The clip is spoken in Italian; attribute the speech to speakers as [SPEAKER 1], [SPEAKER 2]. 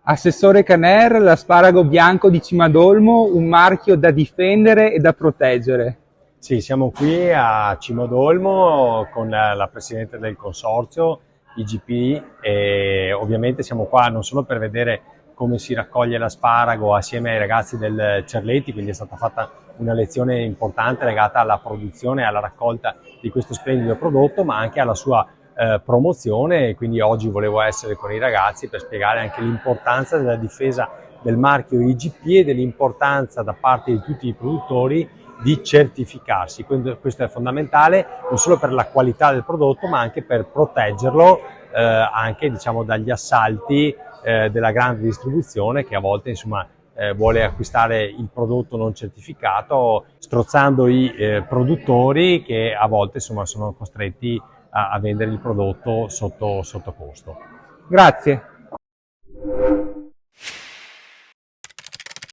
[SPEAKER 1] Assessore Caner, l'asparago bianco di Cimadolmo, un marchio da difendere e da proteggere.
[SPEAKER 2] Sì, siamo qui a Cimodolmo con la Presidente del Consorzio, IGP, e ovviamente siamo qua non solo per vedere come si raccoglie l'asparago assieme ai ragazzi del Cerletti, quindi è stata fatta una lezione importante legata alla produzione e alla raccolta di questo splendido prodotto, ma anche alla sua promozione, e quindi oggi volevo essere con i ragazzi per spiegare anche l'importanza della difesa del marchio IGP e dell'importanza da parte di tutti i produttori di certificarsi. Questo è fondamentale non solo per la qualità del prodotto, ma anche per proteggerlo anche, diciamo, dagli assalti della grande distribuzione, che a volte, insomma, vuole acquistare il prodotto non certificato, strozzando i produttori, che a volte, insomma, sono costretti a vendere il prodotto sotto costo.
[SPEAKER 1] Grazie.